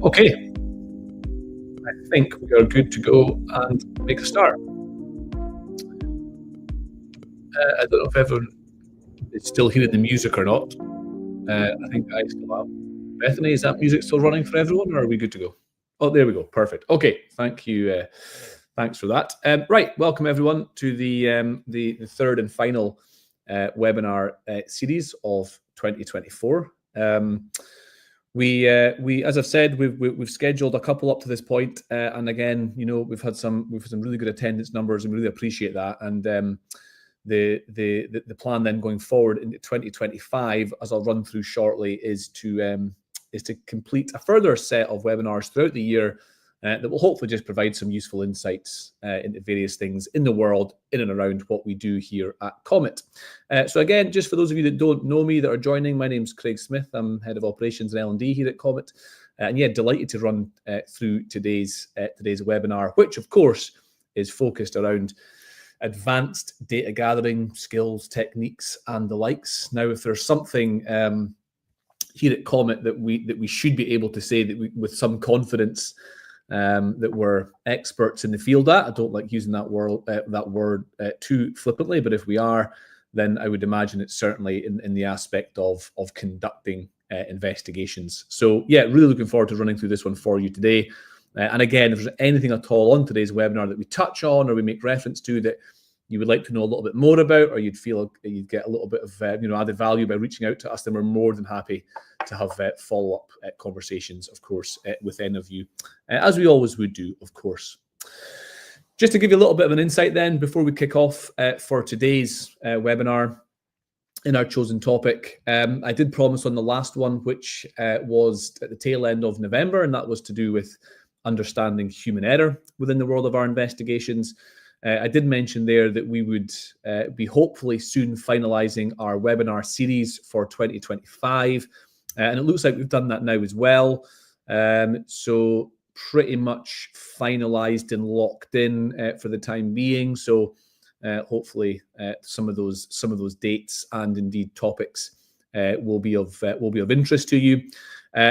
Okay, I think we are good to go and make a start. I don't know if everyone is still hearing the music or not. I think I still am. Bethany, is that music still running for everyone, or are we good to go? Oh, there we go. Perfect. Okay, thank you. Thanks for that. Right, welcome everyone to the third and final webinar series of 2024. We, as I've said, we've scheduled a couple up to this point, and again, you know, we've had some really good attendance numbers, and we really appreciate that. And the plan then going forward into 2025, as I'll run through shortly, is to complete a further set of webinars throughout the year that will hopefully just provide some useful insights into various things in the world, in and around what we do here at COMET. So again, just for those of you that don't know me, that are joining, my name's Craig Smith. I'm Head of Operations and L&D here at COMET. And yeah, delighted to run through today's webinar, which of course is focused around advanced data gathering skills, techniques, and the likes. Now, if there's something here at COMET that we should be able to say that with some confidence that we're experts in the field at. I don't like using that word too flippantly, but if we are, then I would imagine it's certainly in the aspect of conducting investigations. So yeah, really looking forward to running through this one for you today. And again, if there's anything at all on today's webinar that we touch on or we make reference to that you would like to know a little bit more about, or you'd feel you'd get a little bit of added value by reaching out to us, then we're more than happy to have follow-up conversations, of course, with any of you, as we always would do, of course. Just to give you a little bit of an insight then, before we kick off for today's webinar in our chosen topic, I did promise on the last one, which was at the tail end of November, and that was to do with understanding human error within the world of our investigations. I did mention there that we would be hopefully soon finalizing our webinar series for 2025. And it looks like we've done that now as well. So pretty much finalized and locked in for the time being. So hopefully some of those dates and indeed topics will be of interest to you.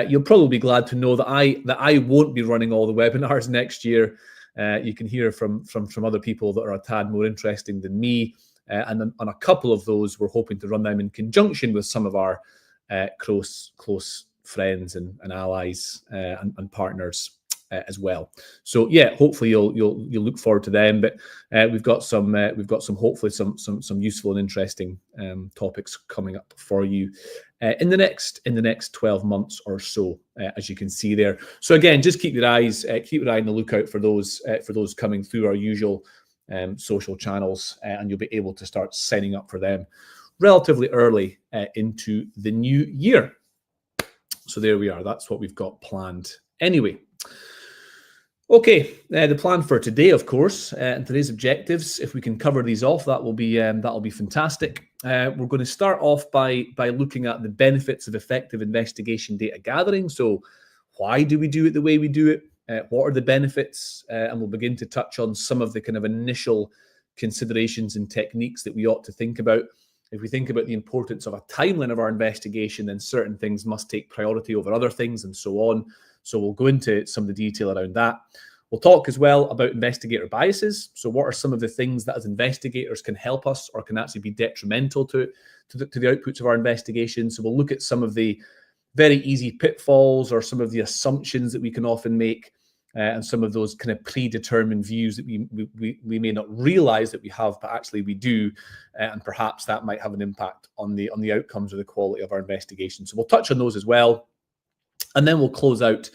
You'll probably be glad to know that I won't be running all the webinars next year. You can hear from other people that are a tad more interesting than me, and on a couple of those, we're hoping to run them in conjunction with some of our close friends and allies and partners as well. So yeah, hopefully you'll look forward to them. But we've got some hopefully some useful and interesting topics coming up for you in the next 12 months or so, as you can see there. So again, just keep your eye on the lookout for those coming through our usual social channels, and you'll be able to start signing up for them relatively early into the new year. So there we are. That's what we've got planned anyway. Okay, the plan for today, of course, and today's objectives, if we can cover these off, that'll be fantastic. We're going to start off by looking at the benefits of effective investigation data gathering. So why do we do it the way we do it? What are the benefits? And we'll begin to touch on some of the kind of initial considerations and techniques that we ought to think about. If we think about the importance of a timeline of our investigation, then certain things must take priority over other things and so on. So we'll go into some of the detail around that. We'll talk as well about investigator biases. So what are some of the things that as investigators can help us or can actually be detrimental to the outputs of our investigation? So we'll look at some of the very easy pitfalls or some of the assumptions that we can often make, and some of those kind of predetermined views that we may not realize that we have, but actually we do, and perhaps that might have an impact on the outcomes or the quality of our investigation. So we'll touch on those as well. And then we'll close out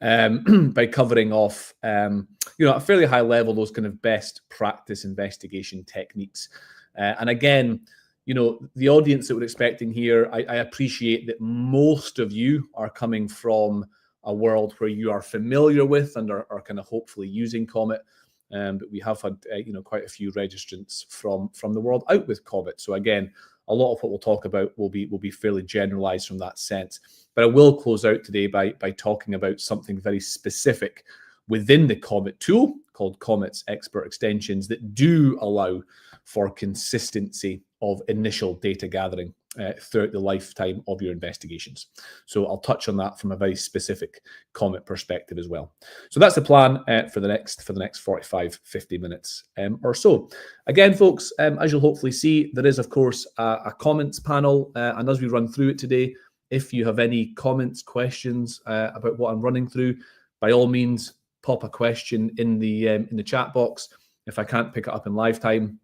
by covering off, at a fairly high level, those kind of best practice investigation techniques. And again, the audience that we're expecting here, I appreciate that most of you are coming from a world where you are familiar with and are kind of hopefully using COMET. But we have had, quite a few registrants from the world out with COMET. So again, a lot of what we'll talk about will be fairly generalized from that sense. But I will close out today by talking about something very specific within the COMET tool called COMET's Expert Extensions that do allow for consistency of initial data gathering. throughout the lifetime of your investigations. So I'll touch on that from a very specific COMET perspective as well. So that's the plan for the next 45, 50 minutes or so. Again, folks, as you'll hopefully see, there is, of course, a comments panel. And as we run through it today, if you have any comments, questions about what I'm running through, by all means, pop a question in the chat box. If I can't pick it up in live time,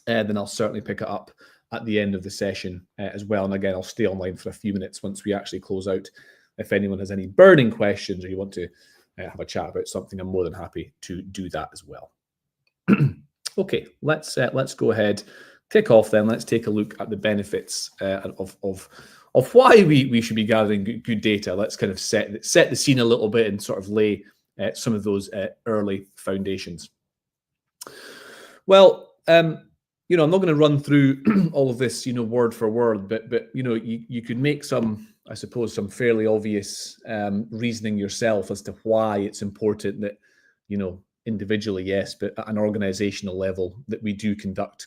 then I'll certainly pick it up at the end of the session as well. And again, I'll stay online for a few minutes once we actually close out. If anyone has any burning questions or you want to have a chat about something, I'm more than happy to do that as well. Okay, let's go ahead, kick off then. Let's take a look at the benefits of why we should be gathering good data. Let's kind of set the scene a little bit and sort of lay some of those early foundations. Well, I'm not going to run through all of this, word for word, but you could make some, I suppose, some fairly obvious reasoning yourself as to why it's important that, individually, yes, but at an organizational level, that we do conduct,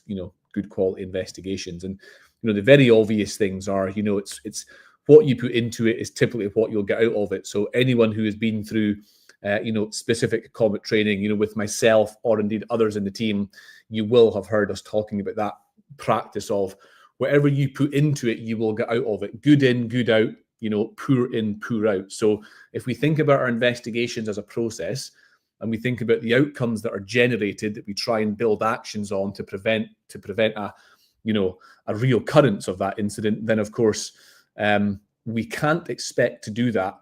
good quality investigations. And, the very obvious things are, it's what you put into it is typically what you'll get out of it. So anyone who has been through specific COMET training, with myself or indeed others in the team, you will have heard us talking about that practice of whatever you put into it, you will get out of it. Good in, good out, poor in, poor out. So if we think about our investigations as a process and we think about the outcomes that are generated that we try and build actions on to prevent a reoccurrence of that incident, then of course we can't expect to do that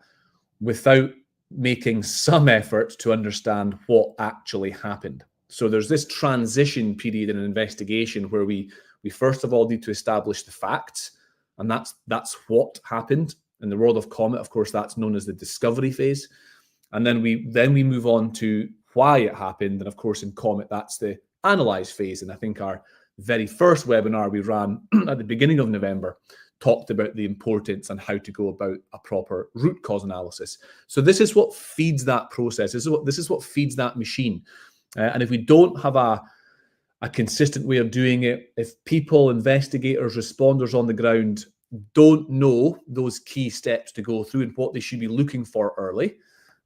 without making some effort to understand what actually happened. So there's this transition period in an investigation where we first of all need to establish the facts, and that's what happened. In the world of COMET, of course, that's known as the discovery phase. And then we move on to why it happened. And of course, in COMET, that's the analyze phase. And I think our very first webinar we ran at the beginning of November talked about the importance and how to go about a proper root cause analysis. So this is what feeds that process. This is what feeds that machine. And if we don't have a consistent way of doing it, if people, investigators, responders on the ground don't know those key steps to go through and what they should be looking for early,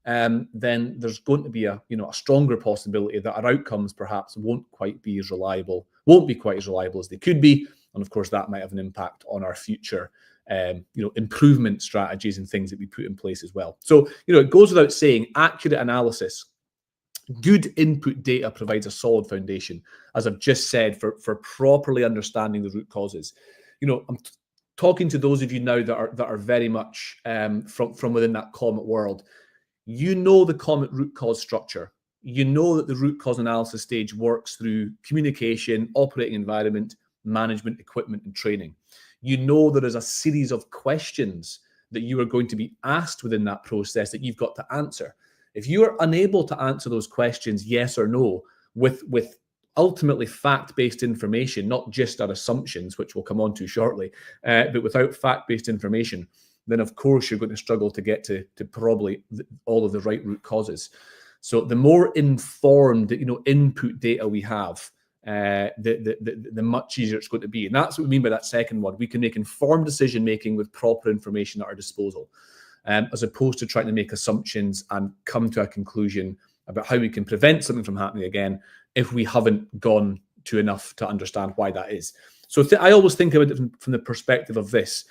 then there's going to be a stronger possibility that our outcomes perhaps won't be quite as reliable as they could be. And of course, that might have an impact on our future, improvement strategies and things that we put in place as well. So, it goes without saying, accurate analysis, good input data provides a solid foundation, as I've just said, for properly understanding the root causes. I'm talking to those of you now that are very much from within that COMET world. The COMET root cause structure. That the root cause analysis stage works through communication, operating environment, management, equipment, and training. There is a series of questions that you are going to be asked within that process that you've got to answer. If you are unable to answer those questions, yes or no, with ultimately fact-based information, not just our assumptions, which we'll come on to shortly, but without fact-based information, then of course you're going to struggle to get to probably all of the right root causes. So the more informed, input data we have, the much easier it's going to be. And that's what we mean by that second one. We can make informed decision-making with proper information at our disposal, as opposed to trying to make assumptions and come to a conclusion about how we can prevent something from happening again if we haven't gone to enough to understand why that is. So I always think about it from the perspective of this.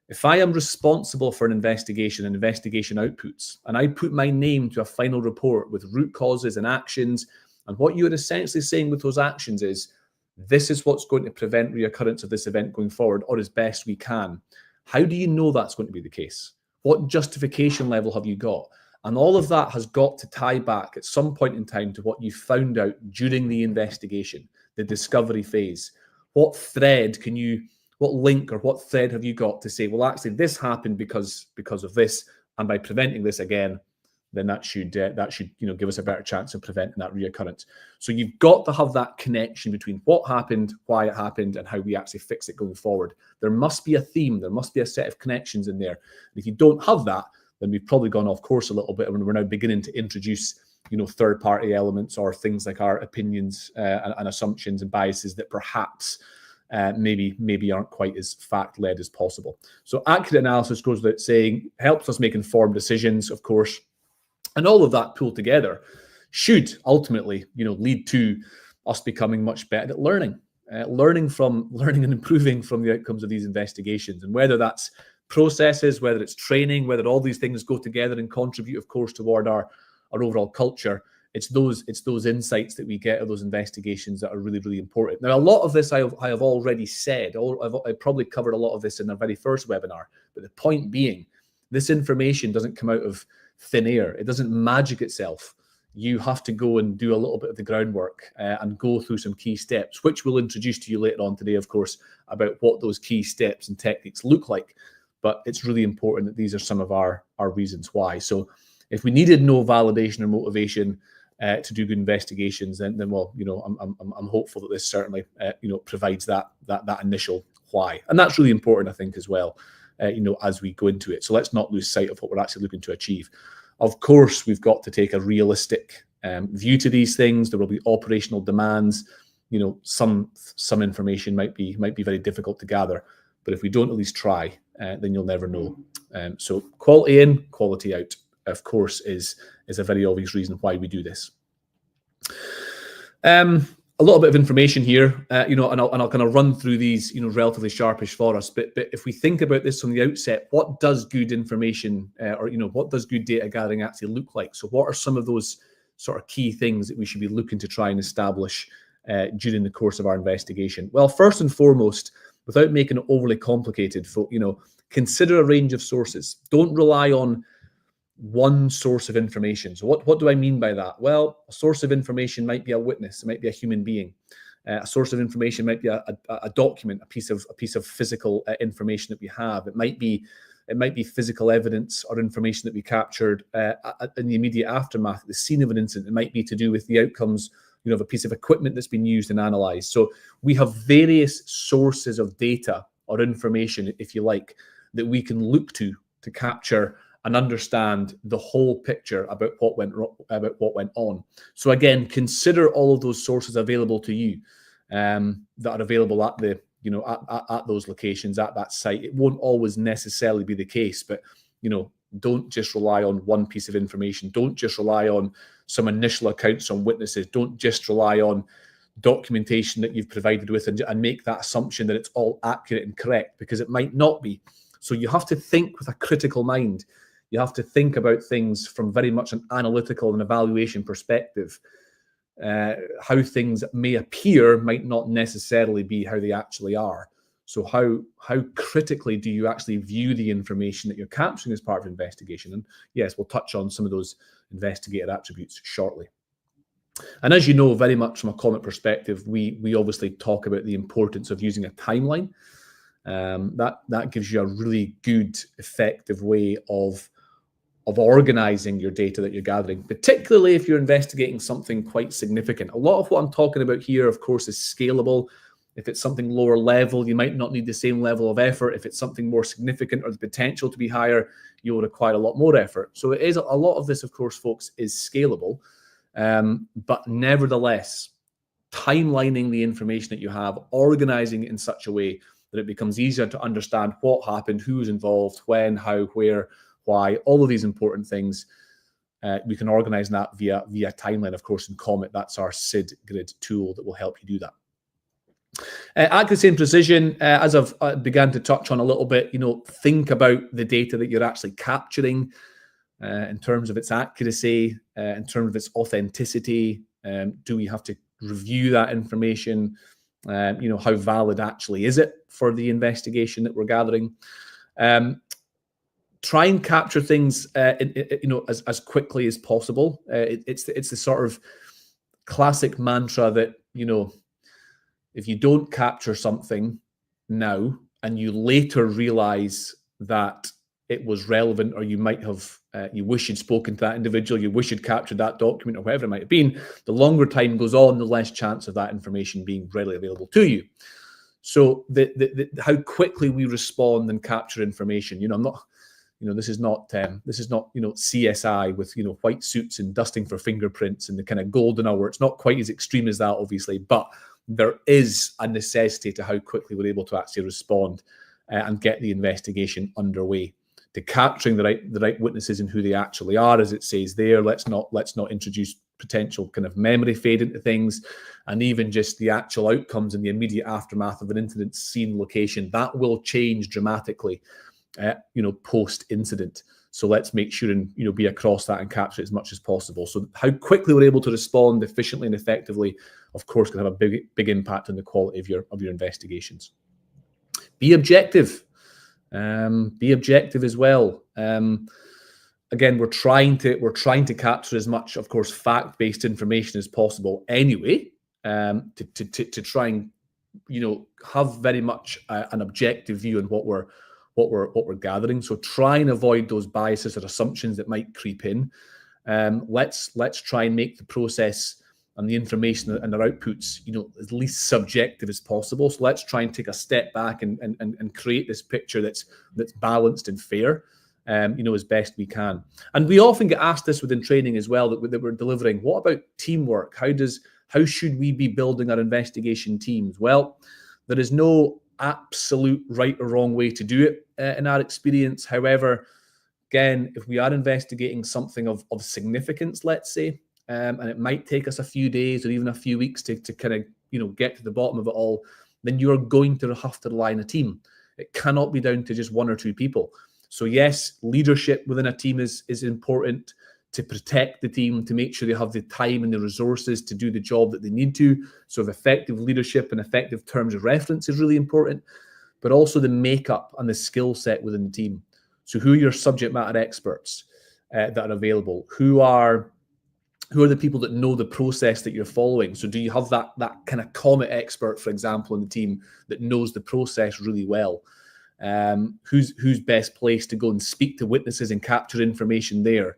If I am responsible for an investigation and investigation outputs, and I put my name to a final report with root causes and actions, and what you're essentially saying with those actions is, this is what's going to prevent reoccurrence of this event going forward, or as best we can. How do you know that's going to be the case? What justification level have you got? And all of that has got to tie back at some point in time to what you found out during the investigation, the discovery phase. What link or what thread have you got to say, well, actually, this happened because of this, and by preventing this again, then that should give us a better chance of preventing that reoccurrence. So you've got to have that connection between what happened, why it happened, and how we actually fix it going forward. There must be a theme. There must be a set of connections in there. And if you don't have that, then we've probably gone off course a little bit, and we're now beginning to introduce third-party elements or things like our opinions and assumptions and biases that perhaps maybe aren't quite as fact-led as possible. So accurate analysis, goes without saying, helps us make informed decisions, of course, and all of that pulled together should ultimately, lead to us becoming much better at learning and improving from the outcomes of these investigations. And whether that's processes, whether it's training, whether all these things go together and contribute, of course, toward our overall culture, it's those insights that we get of those investigations that are really, really important. Now, a lot of this I have already said. I probably covered a lot of this in our very first webinar, but the point being, this information doesn't come out of thin air. It doesn't magic itself. You have to go and do a little bit of the groundwork and go through some key steps, which we'll introduce to you later on today, of course, about what those key steps and techniques look like. But it's really important that these are some of our reasons why. So if we needed no validation or motivation to do good investigations, then well, I'm hopeful that this certainly provides that initial why, and that's really important, I think, as well. As we go into it, so let's not lose sight of what we're actually looking to achieve. Of course, we've got to take a realistic view to these things. There will be operational demands. Some information might be very difficult to gather, but if we don't at least try, then you'll never know. So quality in, quality out, of course, is a very obvious reason why we do this. A little bit of information here, and I'll kind of run through these, relatively sharpish for us. But if we think about this from the outset, what does good information, or what does good data gathering actually look like? So what are some of those sort of key things that we should be looking to try and establish during the course of our investigation? Well, first and foremost, without making it overly complicated, consider a range of sources. Don't rely on one source of information. So what do I mean by that? Well, a source of information might be a witness, it might be a human being. A source of information might be a document, a piece of physical information that we have. It might be physical evidence or information that we captured in the immediate aftermath, the scene of an incident. It might be to do with the outcomes, of a piece of equipment that's been used and analyzed. So we have various sources of data or information, if you like, that we can look to capture and understand the whole picture about what went on. So again, consider all of those sources available to you that are available at the at those locations, at that site. It won't always necessarily be the case, but don't just rely on one piece of information. Don't just rely on some initial accounts on witnesses. Don't just rely on documentation that you've provided with and make that assumption that it's all accurate and correct, because it might not be. So you have to think with a critical mind. You have to think about things from very much an analytical and evaluation perspective. How things may appear might not necessarily be how they actually are. So how critically do you actually view the information that you're capturing as part of investigation? And yes, we'll touch on some of those investigated attributes shortly. And as you know, very much from a COMET perspective, we obviously talk about the importance of using a timeline. That gives you a really good, effective way of organizing your data that you're gathering, particularly if you're investigating something quite significant. A lot of what I'm talking about here, of course, is scalable. If it's something lower level, you might not need the same level of effort. If it's something more significant or the potential to be higher, you'll require a lot more effort. So it is a lot of this, of course, folks, is scalable. But nevertheless, timelining the information that you have, organizing it in such a way that it becomes easier to understand what happened, who's involved, when, how, where, why, all of these important things. We can organize that via timeline, of course, in COMET. That's our SID grid tool that will help you do that. Accuracy and precision, as I've began to touch on a little bit, think about the data that you're actually capturing in terms of its accuracy, in terms of its authenticity. Do we have to review that information? How valid actually is it for the investigation that we're gathering? Try and capture things, as quickly as possible. It's the sort of classic mantra that, if you don't capture something now and you later realize that it was relevant, or you might have, you wish you'd spoken to that individual, you wish you'd captured that document, or whatever it might have been, the longer time goes on, the less chance of that information being readily available to you. So how quickly we respond and capture information, I'm not, this is not CSI with, white suits and dusting for fingerprints and the kind of golden hour. It's not quite as extreme as that, obviously, but there is a necessity to how quickly we're able to actually respond and get the investigation underway. To capturing the right witnesses and who they actually are, as it says there. Let's not introduce potential kind of memory fade into things, and even just the actual outcomes in the immediate aftermath of an incident, scene, location, that will change dramatically, post incident. So let's make sure and be across that and capture it as much as possible. So how quickly we're able to respond efficiently and effectively, of course, can have a big impact on the quality of your investigations. Be objective. Be objective as well. Again, we're trying to capture as much, of course, fact-based information as possible anyway, to try and have very much an objective view on what we're gathering. So try and avoid those biases or assumptions that might creep in. Let's try and make the process and the information and their outputs, as least subjective as possible. So let's try and take a step back and create this picture that's balanced and fair, as best we can. And we often get asked this within training as well, that we're delivering. What about teamwork? How should we be building our investigation teams? Well, there is no absolute right or wrong way to do it in our experience. However, again, if we are investigating something of significance, let's say, and it might take us a few days or even a few weeks to kind of get to the bottom of it all, then you're going to have to rely on a team. It cannot be down to just one or two people. So yes, leadership within a team is important, to protect the team, to make sure they have the time and the resources to do the job that they need to. So effective leadership and effective terms of reference is really important, but also the makeup and the skill set within the team. So who are your subject matter experts that are available? Who are the people that know the process that you're following? So do you have that kind of COMET expert, for example, in the team that knows the process really well? Who's best placed to go and speak to witnesses and capture information there?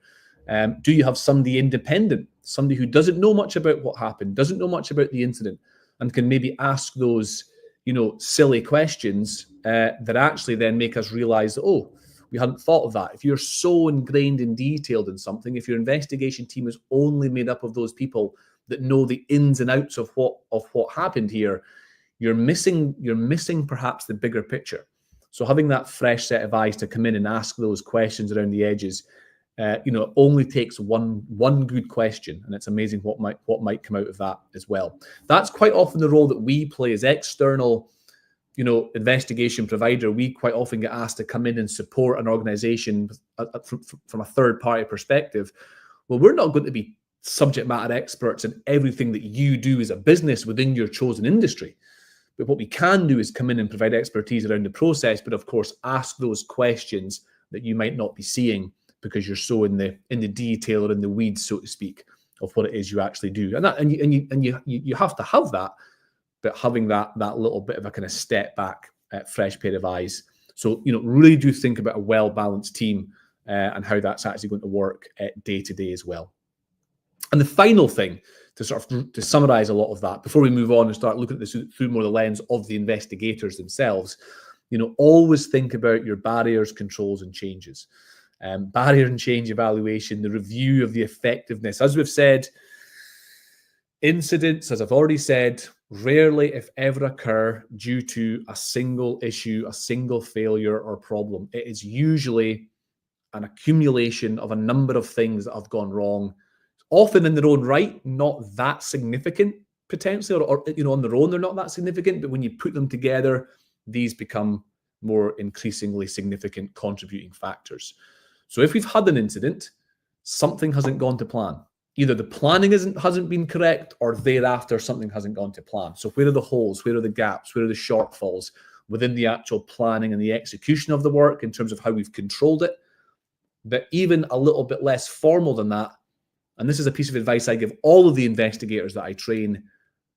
Do you have somebody independent, somebody who doesn't know much about what happened, doesn't know much about the incident, and can maybe ask those, silly questions that actually then make us realize, oh, we hadn't thought of that. If you're so ingrained and detailed in something, if your investigation team is only made up of those people that know the ins and outs of what happened here, you're missing perhaps the bigger picture. So having that fresh set of eyes to come in and ask those questions around the edges, it only takes one good question, and it's amazing what might come out of that as well. That's quite often the role that we play as external investigation provider. We quite often get asked to come in and support an organization from a third-party perspective. Well, we're not going to be subject matter experts in everything that you do as a business within your chosen industry. But what we can do is come in and provide expertise around the process, but of course, ask those questions that you might not be seeing because you're so in the detail or in the weeds, so to speak, of what it is you actually do. And you have to have that, but having that little bit of a kind of step back, fresh pair of eyes. So, really do think about a well-balanced team and how that's actually going to work day to day as well. And the final thing to summarize a lot of that, before we move on and start looking at this through more the lens of the investigators themselves, always think about your barriers, controls, and changes. Barrier and change evaluation, the review of the effectiveness. As we've said, incidents, as I've already said, rarely, if ever, occur due to a single issue, a single failure or problem. It is usually an accumulation of a number of things that have gone wrong, often in their own right, not that significant potentially, or on their own, they're not that significant, but when you put them together, these become more increasingly significant contributing factors. So if we've had an incident, something hasn't gone to plan. Either the planning hasn't been correct, or thereafter something hasn't gone to plan. So where are the holes? Where are the gaps? Where are the shortfalls within the actual planning and the execution of the work in terms of how we've controlled it? But even a little bit less formal than that, and this is a piece of advice I give all of the investigators that I train,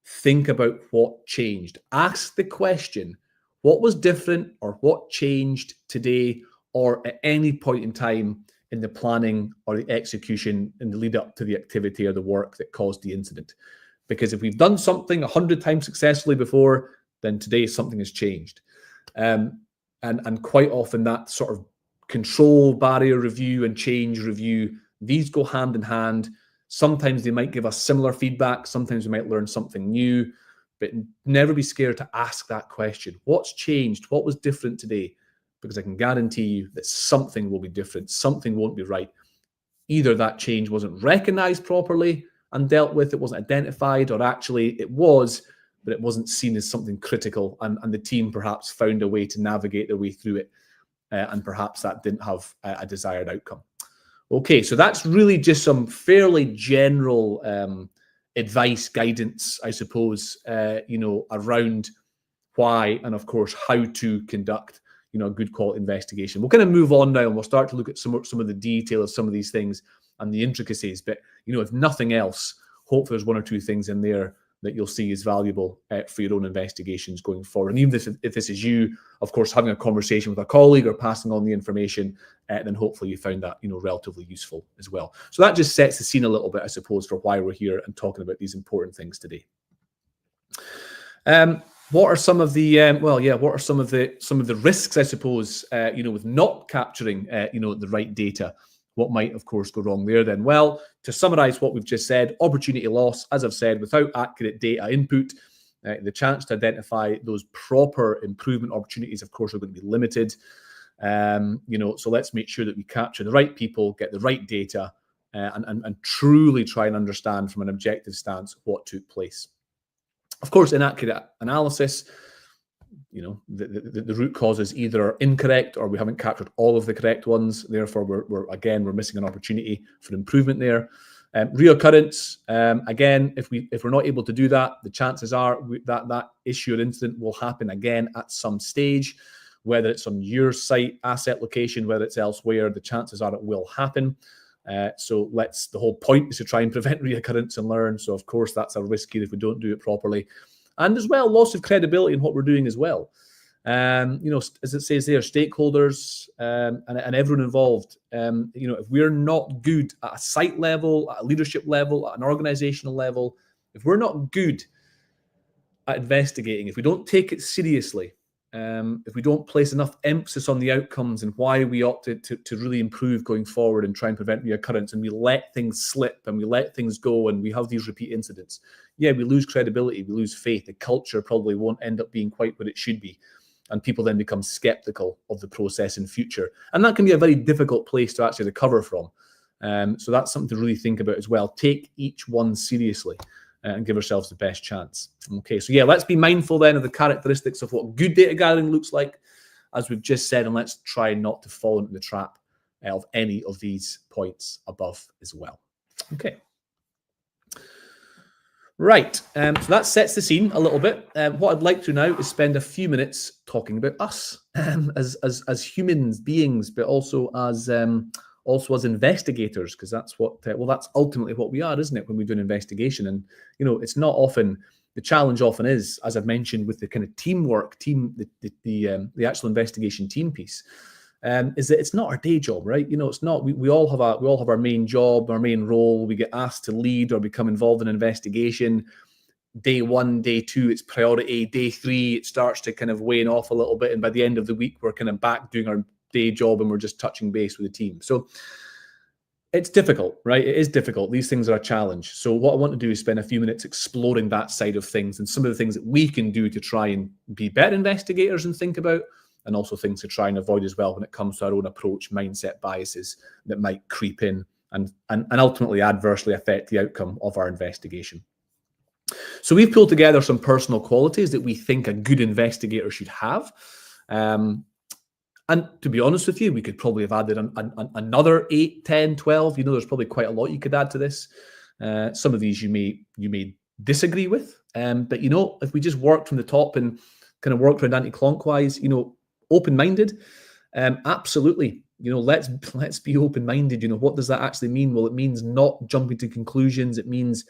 think about what changed. Ask the question, what was different or what changed today or at any point in time in the planning or the execution in the lead up to the activity or the work that caused the incident? Because if we've done something 100 times successfully before, then today something has changed. And quite often that sort of control, barrier review and change review, these go hand in hand. Sometimes they might give us similar feedback. Sometimes we might learn something new. but never be scared to ask that question. What's changed? What was different today? Because I can guarantee you that something will be different. Something won't be right. Either that change wasn't recognized properly and dealt with, it wasn't identified, or actually it was, but it wasn't seen as something critical, and the team perhaps found a way to navigate their way through it, and perhaps that didn't have a desired outcome. Okay, so that's really just some fairly general advice, guidance, I suppose, around why and, of course, how to conduct a good quality investigation. We'll kind of move on now, and we'll start to look at some of the detail of some of these things and the intricacies. But if nothing else, hopefully there's one or two things in there that you'll see is valuable for your own investigations going forward. And even if this is you, of course, having a conversation with a colleague or passing on the information, then hopefully you found that relatively useful as well. So that just sets the scene a little bit, I suppose, for why we're here and talking about these important things today. What are some of the what are some of the risks, I suppose, with not capturing the right data? What might, of course, go wrong there then? Well, to summarize what we've just said, opportunity loss, as I've said, without accurate data input, the chance to identify those proper improvement opportunities, of course, are going to be limited. So let's make sure that we capture the right people, get the right data, and truly try and understand from an objective stance what took place. Of course, inaccurate analysis, the root cause is either incorrect or we haven't captured all of the correct ones. Therefore, we're missing an opportunity for improvement there. Reoccurrence, again, if we're not able to do that, the chances are that issue or incident will happen again at some stage, whether it's on your site, asset location, whether it's elsewhere, the chances are it will happen. So the whole point is to try and prevent reoccurrence and learn. So of course that's a risk here if we don't do it properly. And as well, loss of credibility in what we're doing as well. As it says there, stakeholders and everyone involved. If we're not good at a site level, at a leadership level, at an organizational level, if we're not good at investigating, if we don't take it seriously, if we don't place enough emphasis on the outcomes and why we ought to really improve going forward and try and prevent reoccurrence, and we let things slip and we let things go and we have these repeat incidents, we lose credibility, we lose faith. The culture probably won't end up being quite what it should be. And people then become skeptical of the process in future. And that can be a very difficult place to actually recover from. So that's something to really think about as well. Take each one seriously and give ourselves the best chance. Okay, so let's be mindful then of the characteristics of what good data gathering looks like, as we've just said, and let's try not to fall into the trap of any of these points above as well. Okay. Right, so that sets the scene a little bit. What I'd like to now is spend a few minutes talking about us as humans, beings, but also as investigators, because that's that's ultimately what we are, isn't it, when we do an investigation? And it's not often, the challenge often is, as I've mentioned, with the kind of teamwork, the actual investigation team piece, is that it's not our day job, right? It's not. We all have our main job, our main role. We get asked to lead or become involved in an investigation. Day 1, day 2, it's priority. Day 3, it starts to kind of wane off a little bit, and by the end of the week, we're kind of back doing our day job and we're just touching base with the team. So it's difficult, right? It is difficult. These things are a challenge. So what I want to do is spend a few minutes exploring that side of things and some of the things that we can do to try and be better investigators and think about, and also things to try and avoid as well when it comes to our own approach, mindset biases that might creep in and ultimately adversely affect the outcome of our investigation. So we've pulled together some personal qualities that we think a good investigator should have. And to be honest with you, we could probably have added another 8, 10, 12. There's probably quite a lot you could add to this. Some of these you may disagree with. But if we just worked from the top and kind of worked around anti-clockwise, open-minded, absolutely. Let's be open-minded. What does that actually mean? Well, it means not jumping to conclusions. It means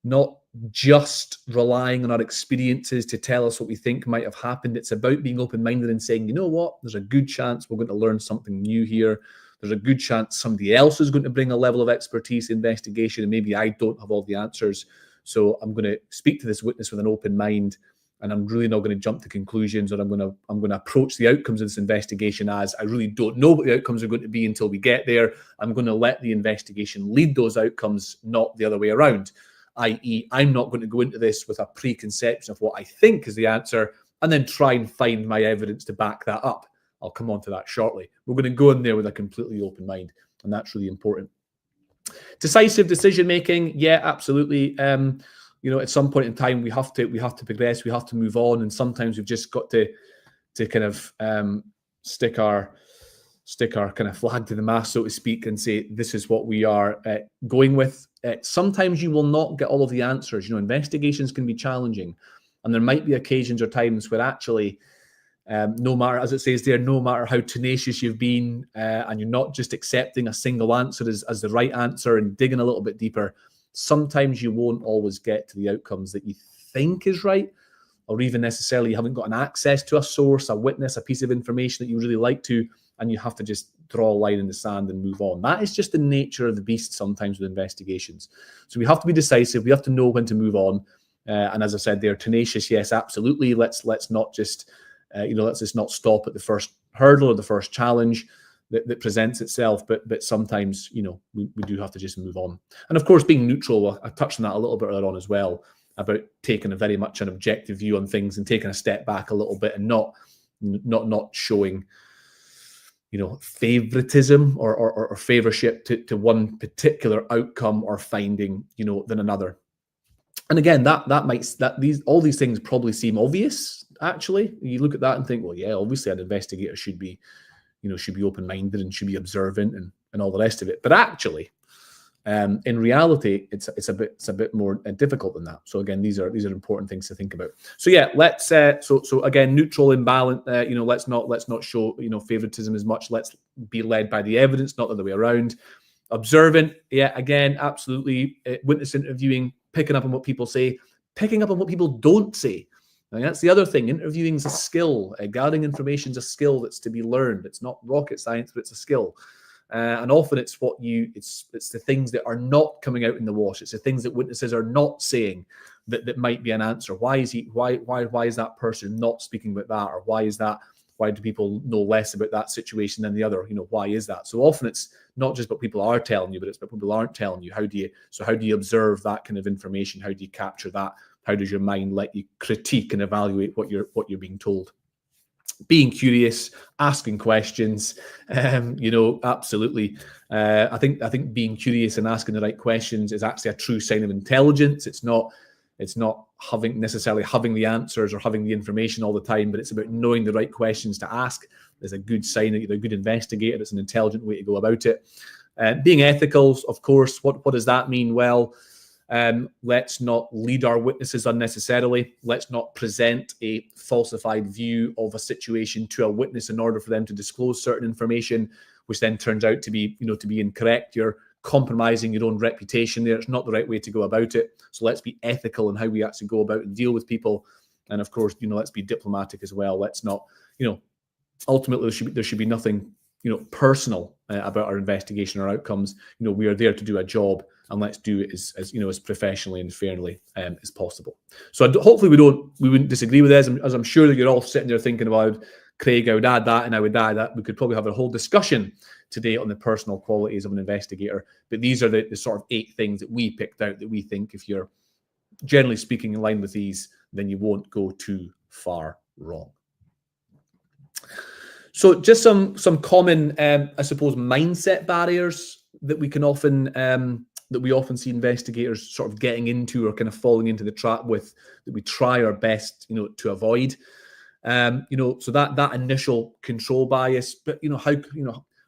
not just relying on our experiences to tell us what we think might have happened. It's about being open-minded and saying, there's a good chance we're going to learn something new here. There's a good chance somebody else is going to bring a level of expertise investigation, and maybe I don't have all the answers. So I'm going to speak to this witness with an open mind, and I'm really not going to jump to conclusions, or I'm going to approach the outcomes of this investigation as I really don't know what the outcomes are going to be until we get there. I'm going to let the investigation lead those outcomes, not the other way around. i.e. I'm not going to go into this with a preconception of what I think is the answer and then try and find my evidence to back that up. I'll come on to that shortly. We're going to go in there with a completely open mind, and that's really important. Decisive decision making, yeah, absolutely. At some point in time, we have to progress, we have to move on, and sometimes we've just got to kind of stick our kind of flag to the mast, so to speak, and say this is what we are going with. Sometimes you will not get all of the answers. Investigations can be challenging, and there might be occasions or times where actually, no matter, as it says there, no matter how tenacious you've been, and you're not just accepting a single answer as the right answer and digging a little bit deeper, sometimes you won't always get to the outcomes that you think is right, or even necessarily you haven't got an access to a source, a witness, a piece of information that you really like to, and you have to just draw a line in the sand and move on. That is just the nature of the beast sometimes with investigations. So we have to be decisive. We have to know when to move on. And as I said, they're tenacious. Yes, absolutely. Let's not just, let's just not stop at the first hurdle or the first challenge that presents itself. But sometimes, we do have to just move on. And of course, being neutral, I touched on that a little bit earlier on as well, about taking a very much an objective view on things and taking a step back a little bit and not showing favoritism or favorship to one particular outcome or finding, than another. And again, all these things probably seem obvious. Actually, you look at that and think, well, yeah, obviously an investigator should be open-minded and should be observant and all the rest of it. But actually, in reality, it's a bit more difficult than that. So again, these are important things to think about. So yeah, let's so again, neutral and balanced. Let's not show favoritism as much. Let's be led by the evidence, not the other way around. Observant, yeah, again, absolutely. Witness interviewing, picking up on what people say, picking up on what people don't say. And that's the other thing. Interviewing is a skill. Gathering information is a skill that's to be learned. It's not rocket science, but it's a skill. And often it's it's the things that are not coming out in the wash. It's the things that witnesses are not saying that might be an answer. Why is that person not speaking about that? Or why do people know less about that situation than the other? Why is that? So often it's not just what people are telling you, but it's what people aren't telling you. How do you observe that kind of information? How do you capture that? How does your mind let you critique and evaluate what you're being told? Being curious, asking questions, absolutely. I think being curious and asking the right questions is actually a true sign of intelligence. It's not necessarily having the answers or having the information all the time, but it's about knowing the right questions to ask. There's a good sign that you're a good investigator. It's an intelligent way to go about it. Being ethical, of course. What does that mean? Well, let's not lead our witnesses unnecessarily. Let's not present a falsified view of a situation to a witness in order for them to disclose certain information, which then turns out to be incorrect. You're compromising your own reputation there. It's not the right way to go about it. So let's be ethical in how we actually go about and deal with people. And of course, let's be diplomatic as well. Let's not, ultimately there should be nothing, personal about our investigation or outcomes. We are there to do a job, and let's do it as professionally and fairly as possible. So hopefully we wouldn't disagree with this, as I'm sure that you're all sitting there thinking about, Craig, I would add that and I would add that. We could probably have a whole discussion today on the personal qualities of an investigator. But these are the sort of 8 things that we picked out that we think, if you're generally speaking in line with these, then you won't go too far wrong. So just some common, I suppose, mindset barriers that we can often see investigators sort of getting into or kind of falling into the trap with, that we try our best, to avoid. So that initial control bias. But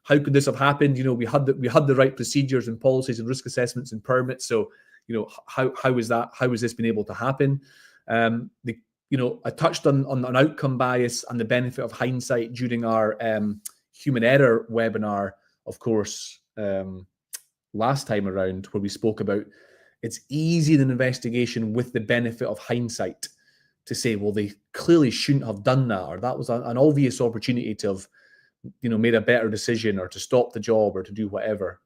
how could this have happened? We had the right procedures and policies and risk assessments and permits. So how is this been able to happen? I touched on outcome bias and the benefit of hindsight during our human error webinar, of course, last time around, where we spoke about it's easy in an investigation with the benefit of hindsight to say, well, they clearly shouldn't have done that, or that was an obvious opportunity to have, made a better decision, or to stop the job, or to do whatever,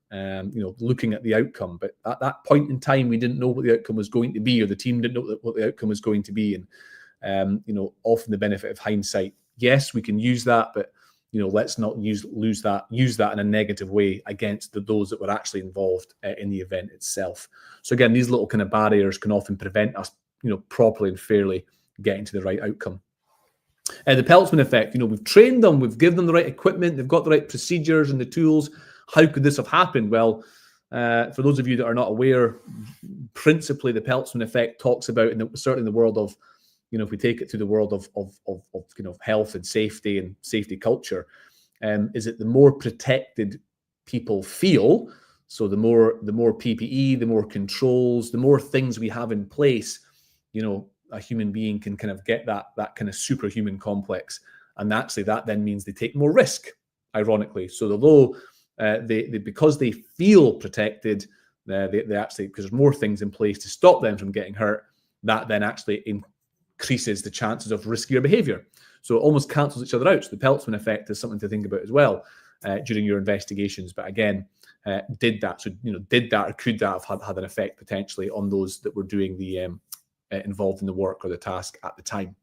looking at the outcome. But at that point in time, we didn't know what the outcome was going to be, or the team didn't know what the outcome was going to be. And, often the benefit of hindsight, yes, we can use that, but, let's not use that in a negative way against those that were actually involved in the event itself. So again, these little kind of barriers can often prevent us, properly and fairly getting to the right outcome. The Peltzman effect, we've trained them, we've given them the right equipment, they've got the right procedures and the tools. How could this have happened? Well, for those of you that are not aware, principally the Peltzman effect talks about, certainly in the world of, if we take it to the world of health and safety culture, is that the more protected people feel, so the more PPE, the more controls, the more things we have in place, a human being can kind of get that kind of superhuman complex, and actually that then means they take more risk, ironically. So although because they feel protected, they actually, because there's more things in place to stop them from getting hurt, that then actually increases the chances of riskier behavior. So it almost cancels each other out. So the Peltzman effect is something to think about as well during your investigations. But again, did that or could that have had an effect potentially on those that were doing the involved in the work or the task at the time?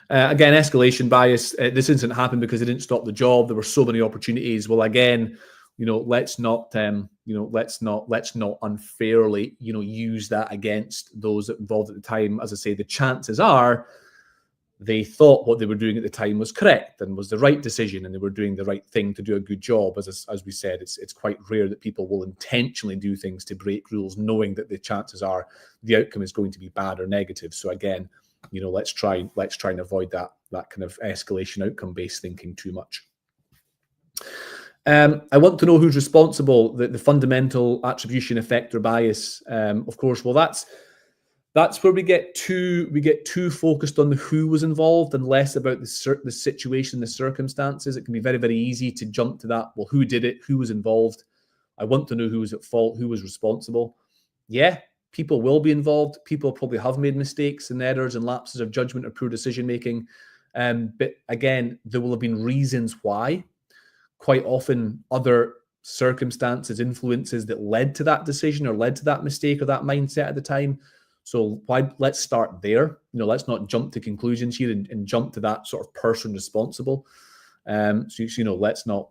Again, escalation bias. This incident happened because they didn't stop the job. There were so many opportunities. Well, again, let's not unfairly, use that against those involved at the time. As I say, the chances are they thought what they were doing at the time was correct and was the right decision, and they were doing the right thing to do a good job. As we said, it's quite rare that people will intentionally do things to break rules, knowing that the chances are the outcome is going to be bad or negative. So again, let's try and avoid that kind of escalation outcome-based thinking too much. I want to know who's responsible. The fundamental attribution effect or bias, of course. Well, that's where we get too focused on the who was involved and less about the situation, the circumstances. It can be very, very easy to jump to that. Well, who did it? Who was involved? I want to know who was at fault, who was responsible. Yeah, people will be involved. People probably have made mistakes and errors and lapses of judgment or poor decision making. But again, there will have been reasons why. Quite often, other circumstances, influences that led to that decision or led to that mistake or that mindset at the time. So let's start there. Let's not jump to conclusions here and jump to that sort of person responsible. Let's not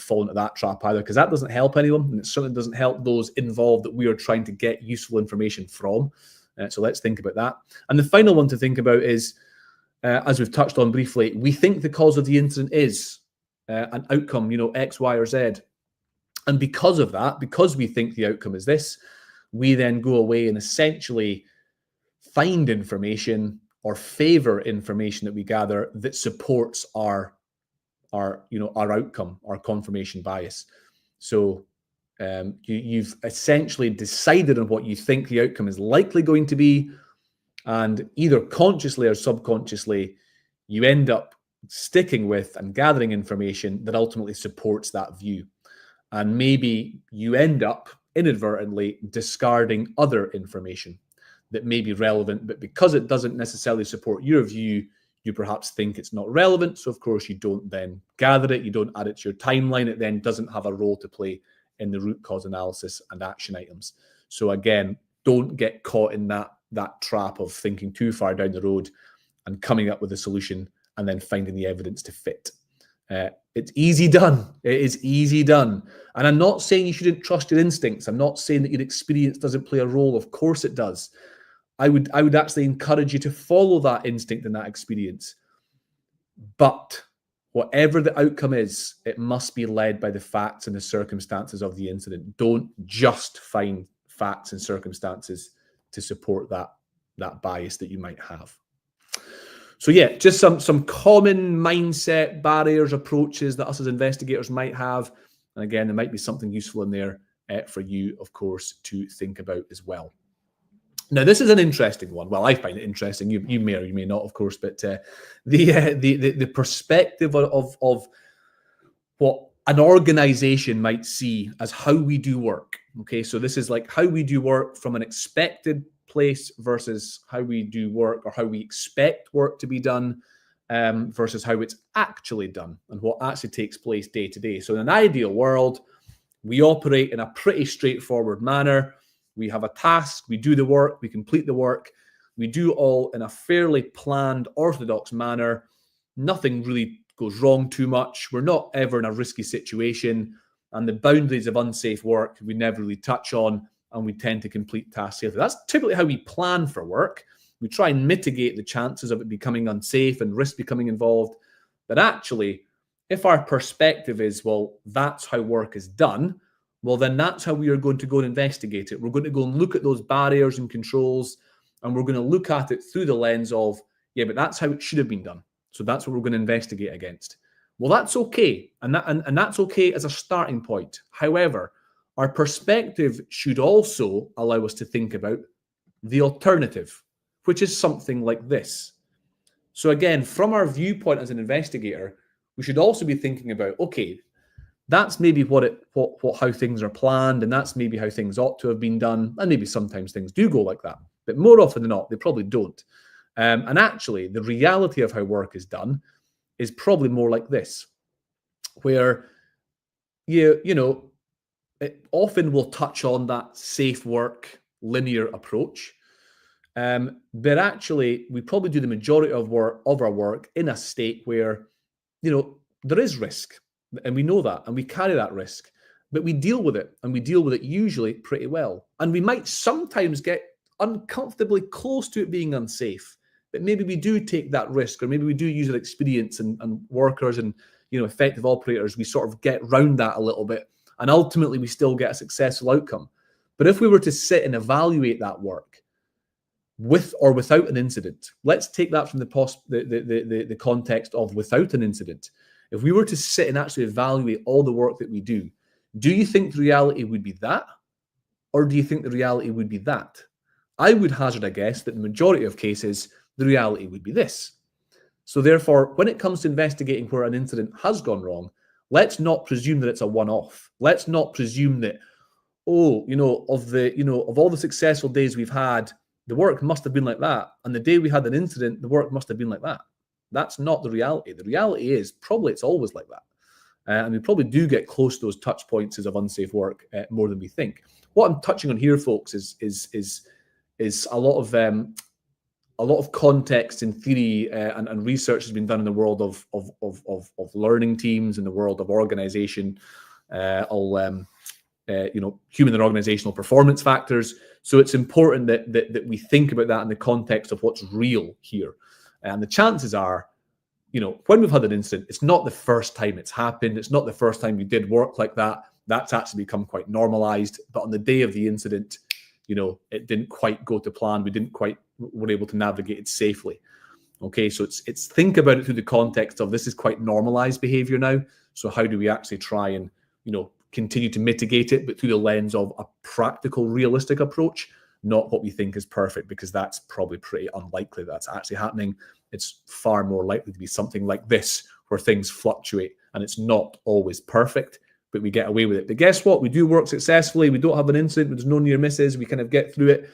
fall into that trap either, because that doesn't help anyone, and it certainly doesn't help those involved that we are trying to get useful information from. So let's think about that. And the final one to think about is, as we've touched on briefly, we think the cause of the incident is an outcome, X, Y, or Z. And because of that, because we think the outcome is this, we then go away and essentially find information or favor information that we gather that supports our outcome, our confirmation bias. So you've essentially decided on what you think the outcome is likely going to be, and either consciously or subconsciously, you end up sticking with and gathering information that ultimately supports that view. And maybe you end up inadvertently discarding other information that may be relevant, but because it doesn't necessarily support your view, you perhaps think it's not relevant. So of course you don't then gather it, you don't add it to your timeline. It then doesn't have a role to play in the root cause analysis and action items. So again, don't get caught in that trap of thinking too far down the road and coming up with a solution and then finding the evidence to fit. It's easy done. It is easy done. And I'm not saying you shouldn't trust your instincts. I'm not saying that your experience doesn't play a role. Of course it does. I would actually encourage you to follow that instinct and that experience. But whatever the outcome is, it must be led by the facts and the circumstances of the incident. Don't just find facts and circumstances to support that bias that you might have. So yeah, just some common mindset barriers, approaches that us as investigators might have. And again, there might be something useful in there for you, of course, to think about as well. Now, this is an interesting one. Well, I find it interesting. You may or you may not, of course, but the perspective of what an organization might see as how we do work. Okay, so this is like how we do work from an expected place versus how we do work, or how we expect work to be done, versus how it's actually done and what actually takes place day to day. So in an ideal world, we operate in a pretty straightforward manner. We have a task, we do the work, we complete the work, we do all in a fairly planned, orthodox manner. Nothing really goes wrong too much. We're not ever in a risky situation. And the boundaries of unsafe work we never really touch on, and we tend to complete tasks safely. That's typically how we plan for work. We try and mitigate the chances of it becoming unsafe and risk becoming involved. But actually, if our perspective is, well, that's how work is done, well, then that's how we are going to go and investigate it. We're going to go and look at those barriers and controls, and we're going to look at it through the lens of, yeah, but that's how it should have been done. So that's what we're going to investigate against. Well, that's okay, and that's okay as a starting point. However, our perspective should also allow us to think about the alternative, which is something like this. So again, from our viewpoint as an investigator, we should also be thinking about, okay, that's maybe how things are planned, and that's maybe how things ought to have been done, and maybe sometimes things do go like that, but more often than not, they probably don't. And actually, the reality of how work is done is probably more like this, where it often will touch on that safe work, linear approach. But actually, we probably do the majority of our work in a state where, there is risk, and we know that, and we carry that risk, but we deal with it, and we deal with it usually pretty well. And we might sometimes get uncomfortably close to it being unsafe, but maybe we do take that risk, or maybe we do use our experience and workers and effective operators. We sort of get round that a little bit, and ultimately we still get a successful outcome. But if we were to sit and evaluate that work with or without an incident, let's take that from the context of without an incident. If we were to sit and actually evaluate all the work that we do you think the reality would be that, or do you think the reality would be that? I would hazard a guess that the majority of cases, the reality would be this. So therefore, when it comes to investigating where an incident has gone wrong, let's not presume that it's a one-off. Let's not presume that, of all the successful days we've had, the work must have been like that. And the day we had an incident, the work must have been like that. That's not the reality. The reality is probably it's always like that. And we probably do get close to those touch points of unsafe work more than we think. What I'm touching on here, folks, is a lot of context and theory and research has been done in the world of learning teams, in the world of organization, human and organizational performance factors. So it's important that we think about that in the context of what's real here. And the chances are, when we've had an incident, it's not the first time it's happened. It's not the first time we did work like that. That's actually become quite normalized. But on the day of the incident, it didn't quite go to plan. We were able to navigate it safely. Okay, so it's think about it through the context of this is quite normalized behavior now. So how do we actually try and, continue to mitigate it, but through the lens of a practical, realistic approach, not what we think is perfect, because that's probably pretty unlikely that's actually happening. It's far more likely to be something like this, where things fluctuate and it's not always perfect, but we get away with it. But guess what? We do work successfully. We don't have an incident. There's no near misses. We kind of get through it.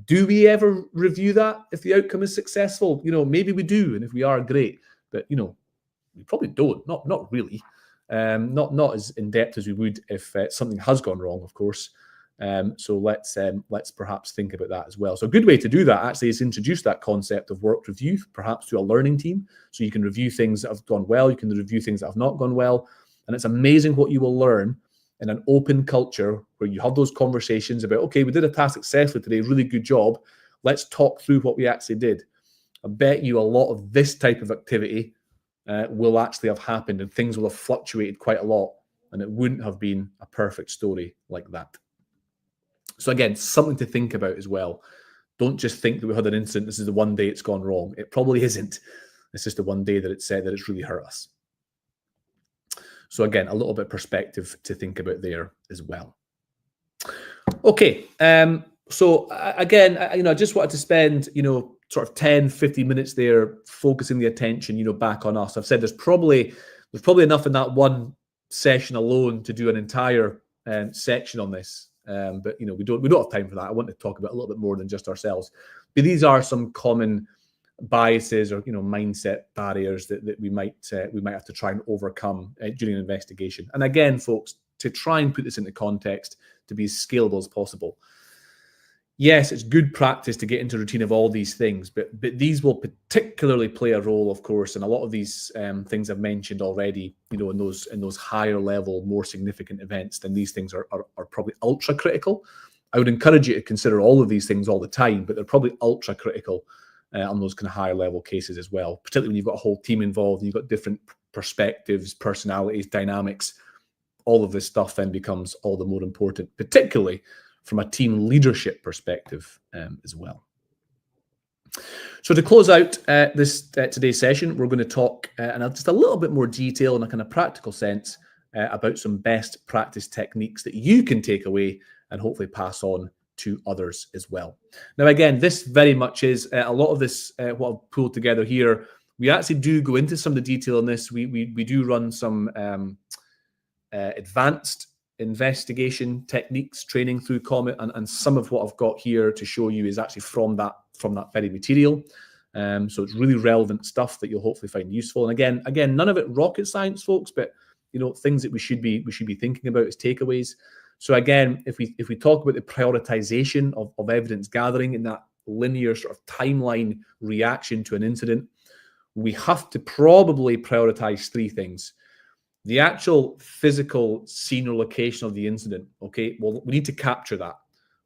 Do we ever review that if the outcome is successful? Maybe we do. And if we are, great. But, we probably don't. Not really. Not as in depth as we would if something has gone wrong, of course. So let's perhaps think about that as well. So a good way to do that actually is introduce that concept of work review, perhaps to a learning team. So you can review things that have gone well. You can review things that have not gone well. And it's amazing what you will learn in an open culture where you have those conversations about, okay, we did a task successfully today, really good job. Let's talk through what we actually did. I bet you a lot of this type of activity will actually have happened, and things will have fluctuated quite a lot, and it wouldn't have been a perfect story like that. So again, something to think about as well. Don't just think that we had an incident. This is the one day it's gone wrong. It probably isn't. It's just the one day that it's said that it's really hurt us. So again, a little bit of perspective to think about there as well. Okay. So again, I just wanted to spend, sort of 10, 15 minutes there focusing the attention, back on us. I've said there's probably enough in that one session alone to do an entire section on this. But we don't have time for that. I want to talk about a little bit more than just ourselves. But these are some common biases or mindset barriers that we might have to try and overcome during an investigation. And again, folks, to try and put this into context to be as scalable as possible. yes, it's good practice to get into a routine of all these things, but these will particularly play a role, of course, and a lot of these things I've mentioned already, you know, in those higher level, more significant events, then these things are probably ultra critical. I would encourage you to consider all of these things all the time, but they're probably ultra critical on those kind of higher level cases as well, particularly when you've got a whole team involved and you've got different perspectives, personalities, dynamics. All of this stuff then becomes all the more important, particularly from a team leadership perspective as well. So to close out this today's session, we're going to talk in just a little bit more detail in a kind of practical sense about some best practice techniques that you can take away and hopefully pass on to others as well. Now, again, this very much is a lot of this, what I've pulled together here. We actually do go into some of the detail on this. We do run some advanced investigation techniques training through COMET, and some of what I've got here to show you is actually from that very material. So it's really relevant stuff that you'll hopefully find useful. And again, none of it rocket science, folks, but you know, things that we should be thinking about as takeaways. So again, if we talk about the prioritization of evidence gathering in that linear sort of timeline reaction to an incident, we have to probably prioritize three things. The actual physical scene or location of the incident, okay? Well, we need to capture that,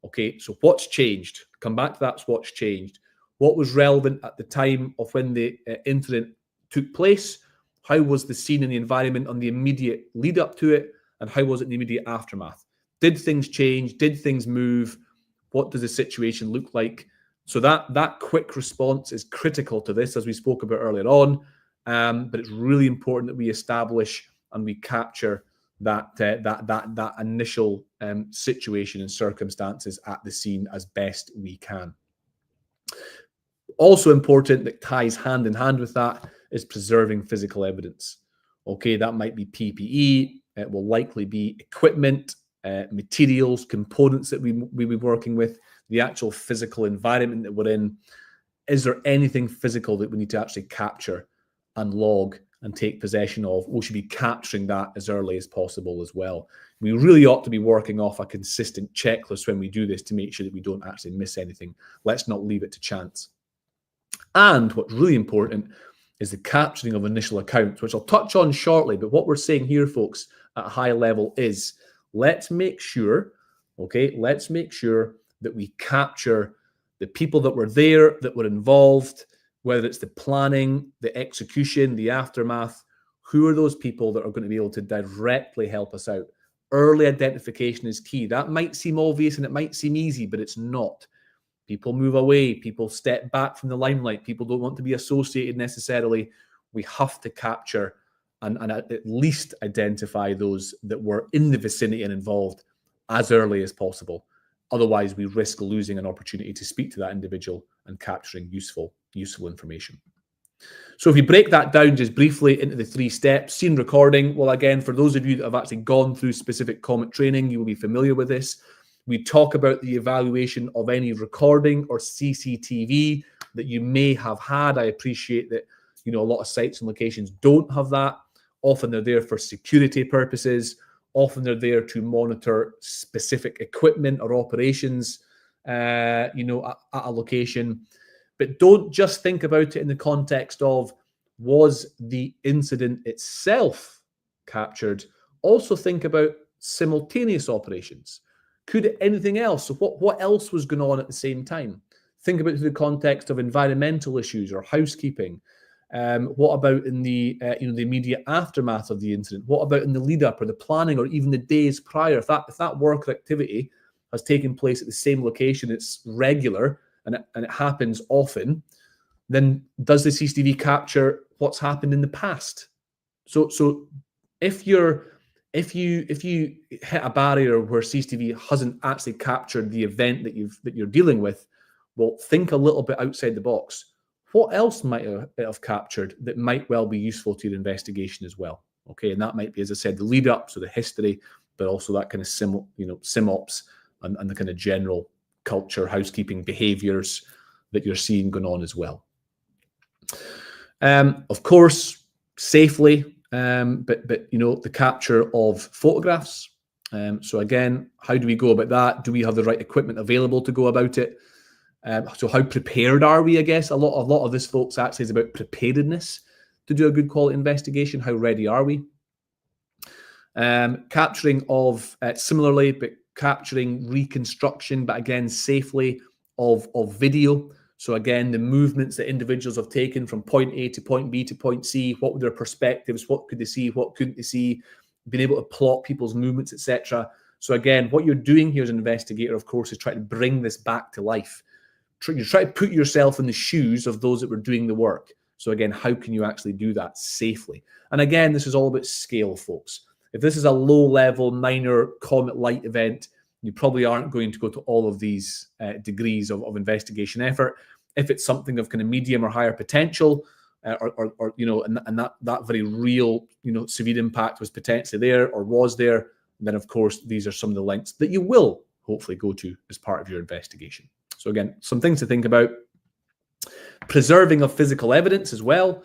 okay? So what's changed? Come back to that's what's changed. What was relevant at the time of when the incident took place? How was the scene and the environment on the immediate lead up to it? And how was it in the immediate aftermath? Did things change? Did things move? What does the situation look like? So that quick response is critical to this, as we spoke about earlier on. But it's really important that we establish and we capture that initial situation and circumstances at the scene as best we can. Also important, that ties hand in hand with that, is preserving physical evidence. Okay, that might be PPE. It will likely be equipment, materials, components that we'll be working with, the actual physical environment that we're in. Is there anything physical that we need to actually capture and log and take possession of? We should be capturing that as early as possible as well. We really ought to be working off a consistent checklist when we do this to make sure that we don't actually miss anything. Let's not leave it to chance. And what's really important is the capturing of initial accounts, which I'll touch on shortly. But what we're saying here, folks, at a high level is let's make sure that we capture the people that were there, that were involved, whether it's the planning, the execution, the aftermath. Who are those people that are going to be able to directly help us out? Early identification is key. That might seem obvious and it might seem easy, but it's not. People move away. People step back from the limelight. People don't want to be associated necessarily. We have to capture and at least identify those that were in the vicinity and involved as early as possible. Otherwise, we risk losing an opportunity to speak to that individual and capturing useful information. So if you break that down just briefly into the 3 steps, scene recording, well, again, for those of you that have actually gone through specific COMET training, you will be familiar with this. We talk about the evaluation of any recording or CCTV that you may have had. I appreciate that, you know, a lot of sites and locations don't have that. Often they're there for security purposes. Often they're there to monitor specific equipment or operations, you know, at a location. But don't just think about it in the context of, was the incident itself captured? Also think about simultaneous operations. Could anything else? So what else was going on at the same time? Think about it in the context of environmental issues or housekeeping. What about in the you know, the immediate aftermath of the incident? What about in the lead up or the planning or even the days prior? If that work or activity has taken place at the same location, it's regular and it happens often, then does the CCTV capture what's happened in the past? So if you hit a barrier where CCTV hasn't actually captured the event that you're dealing with, well, think a little bit outside the box. What else might it have captured that might well be useful to your investigation as well? Okay, and that might be, as I said, the lead up, so the history, but also that kind of SimOps and the kind of general culture, housekeeping behaviors that you're seeing going on as well. Of course, safely, but you know, the capture of photographs, So again, how do we go about that? Do we have the right equipment available to go about it? So how prepared are we? I guess a lot of this, folks, actually is about preparedness to do a good quality investigation. How ready are we? Capturing of similarly, but capturing reconstruction, but again safely of video. So again, the movements that individuals have taken from point A to point B to point C. What were their perspectives? What could they see? What couldn't they see? Being able to plot people's movements, etc. So again, what you're doing here as an investigator, of course, is trying to bring this back to life. You try to put yourself in the shoes of those that were doing the work. So again, how can you actually do that safely? And again, this is all about scale, folks. If this is a low-level, minor COMET light event, you probably aren't going to go to all of these degrees of investigation effort. If it's something of kind of medium or higher potential, or you know, and that very real, you know, severe impact was potentially there or was there, then of course these are some of the lengths that you will hopefully go to as part of your investigation. So again, some things to think about. Preserving of physical evidence as well.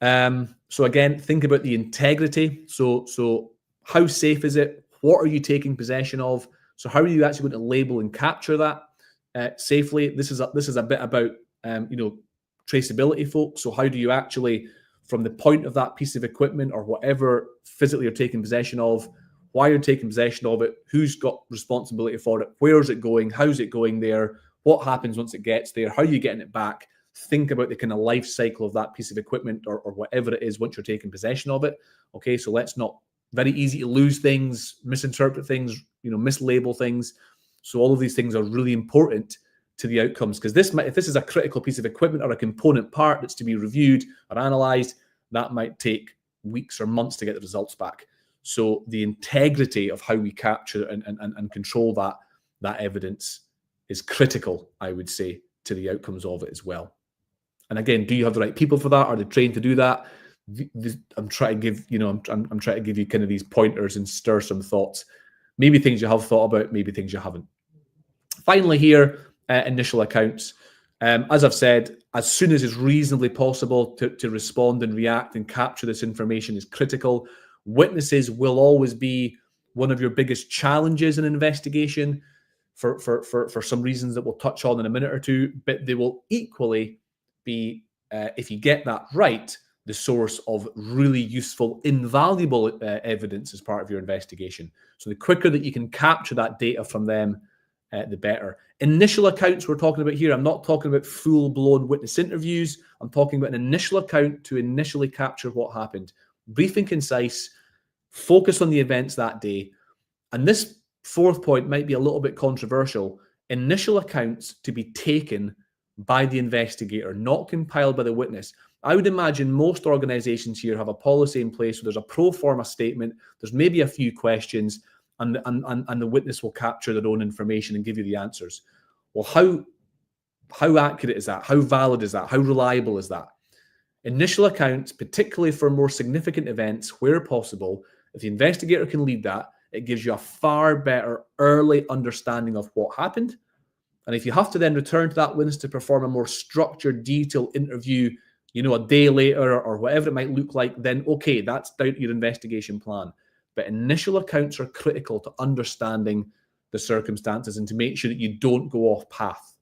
So again, think about the integrity. So how safe is it? What are you taking possession of? So how are you actually going to label and capture that safely? This is a bit about you know, traceability, folks. So how do you actually, from the point of that piece of equipment or whatever physically you're taking possession of, why you're taking possession of it, who's got responsibility for it, where is it going, how's it going there, what happens once it gets there, how are you getting it back? Think about the kind of life cycle of that piece of equipment or whatever it is once you're taking possession of it. Okay, so let's not, very easy to lose things, misinterpret things, you know, mislabel things. So all of these things are really important to the outcomes, because if this is a critical piece of equipment or a component part that's to be reviewed or analyzed, that might take weeks or months to get the results back. So the integrity of how we capture and control that evidence is critical, I would say, to the outcomes of it as well. And again, do you have the right people for that? Are they trained to do that? I'm trying to give, you know, I'm trying to give you kind of these pointers and stir some thoughts. Maybe things you have thought about, maybe things you haven't. Finally here, initial accounts. As I've said, as soon as it's reasonably possible to respond and react and capture this information is critical. Witnesses will always be one of your biggest challenges in an investigation for some reasons that we'll touch on in a minute or two, but they will equally be, if you get that right, the source of really useful, invaluable evidence as part of your investigation. So the quicker that you can capture that data from them, the better. Initial accounts we're talking about here, I'm not talking about full-blown witness interviews. I'm talking about an initial account to initially capture what happened. Brief and concise, focus on the events that day. And this fourth point might be a little bit controversial. Initial accounts to be taken by the investigator, not compiled by the witness. I would imagine most organizations here have a policy in place where there's a pro forma statement, there's maybe a few questions, and the witness will capture their own information and give you the answers. Well, how accurate is that? How valid is that? How reliable is that? Initial accounts, particularly for more significant events, where possible, if the investigator can lead that, it gives you a far better early understanding of what happened. And if you have to then return to that witness to perform a more structured, detailed interview, you know, a day later or whatever it might look like, then okay, that's down to your investigation plan. But initial accounts are critical to understanding the circumstances and to make sure that you don't go off path.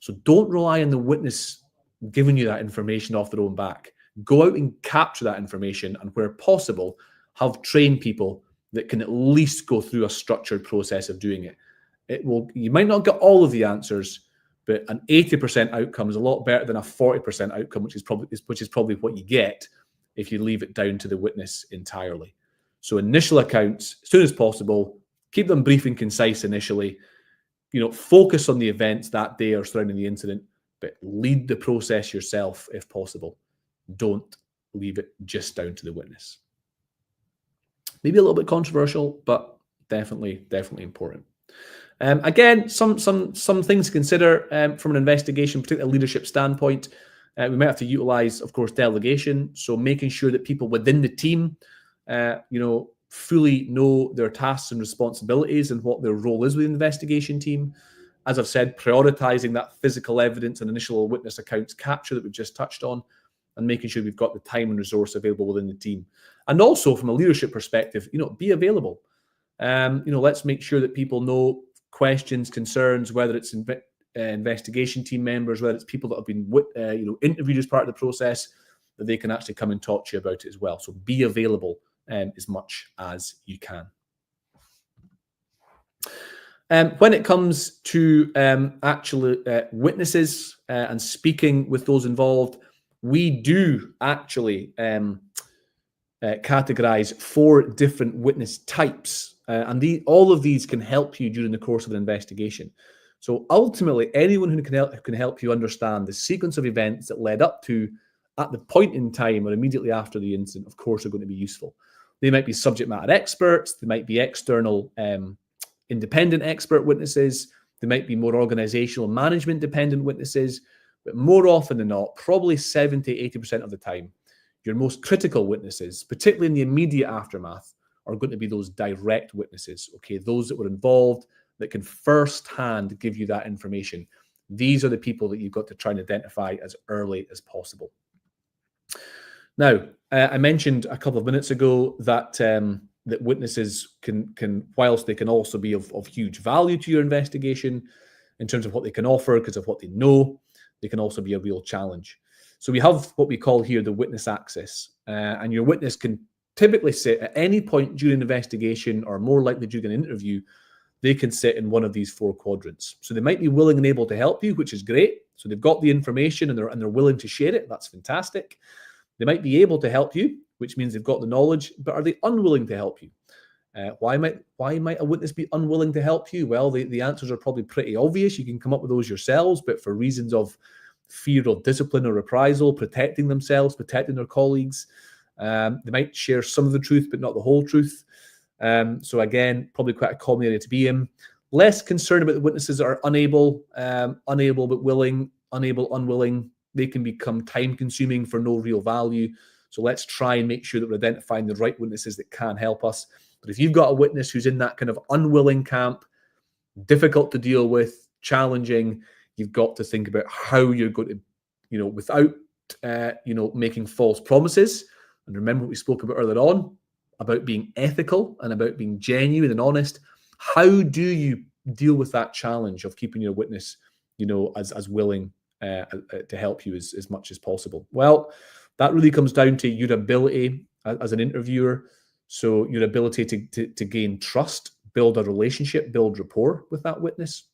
So don't rely on the witness giving you that information off their own back. Go out and capture that information, and where possible, have trained people that can at least go through a structured process of doing it. You might not get all of the answers, but an 80% outcome is a lot better than a 40% outcome, which is probably what you get if you leave it down to the witness entirely. So initial accounts, as soon as possible, keep them brief and concise initially. You know, focus on the events that day or surrounding the incident, but lead the process yourself if possible. Don't leave it just down to the witness. Maybe a little bit controversial, but definitely important. Again, some things to consider from an investigation, particularly a leadership standpoint. We might have to utilize, of course, delegation. So making sure that people within the team, you know, fully know their tasks and responsibilities and what their role is with the investigation team. As I've said, prioritizing that physical evidence and initial witness accounts capture that we've just touched on, and making sure we've got the time and resource available within the team. And also from a leadership perspective, you know, be available. Let's make sure that people know questions, concerns, whether it's investigation team members, whether it's people that have been interviewed as part of the process, that they can actually come and talk to you about it as well. So be available as much as you can. When it comes to actually witnesses and speaking with those involved, we do actually categorize 4 different witness types, and all of these can help you during the course of an investigation. So ultimately, anyone who can help you understand the sequence of events that led up to, at the point in time or immediately after the incident, of course, are going to be useful. They might be subject matter experts, they might be external independent expert witnesses, they might be more organizational management dependent witnesses, but more often than not, probably 70-80% of the time, your most critical witnesses, particularly in the immediate aftermath, are going to be those direct witnesses, okay? Those that were involved, that can firsthand give you that information. These are the people that you've got to try and identify as early as possible. Now, I mentioned a couple of minutes ago that that witnesses can, whilst they can also be of huge value to your investigation in terms of what they can offer because of what they know, they can also be a real challenge. So we have what we call here the witness axis, and your witness can typically sit at any point during an investigation, or more likely during an interview, they can sit in one of these 4 quadrants. So they might be willing and able to help you, which is great. So they've got the information and they're willing to share it. That's fantastic. They might be able to help you, which means they've got the knowledge, but are they unwilling to help you? Why might a witness be unwilling to help you? Well, the answers are probably pretty obvious. You can come up with those yourselves, but for reasons of fear of discipline or reprisal, protecting themselves, protecting their colleagues, they might share some of the truth, but not the whole truth. So again, probably quite a common area to be in. Less concerned about the witnesses that are unable but willing, unable, unwilling. They can become time consuming for no real value. So let's try and make sure that we're identifying the right witnesses that can help us. But if you've got a witness who's in that kind of unwilling camp, difficult to deal with, challenging, you've got to think about how you're going to, without, making false promises. And remember what we spoke about earlier on, about being ethical and about being genuine and honest. How do you deal with that challenge of keeping your witness, as willing to help you as much as possible? Well, that really comes down to your ability as an interviewer. So your ability to gain trust, build a relationship, build rapport with that witness,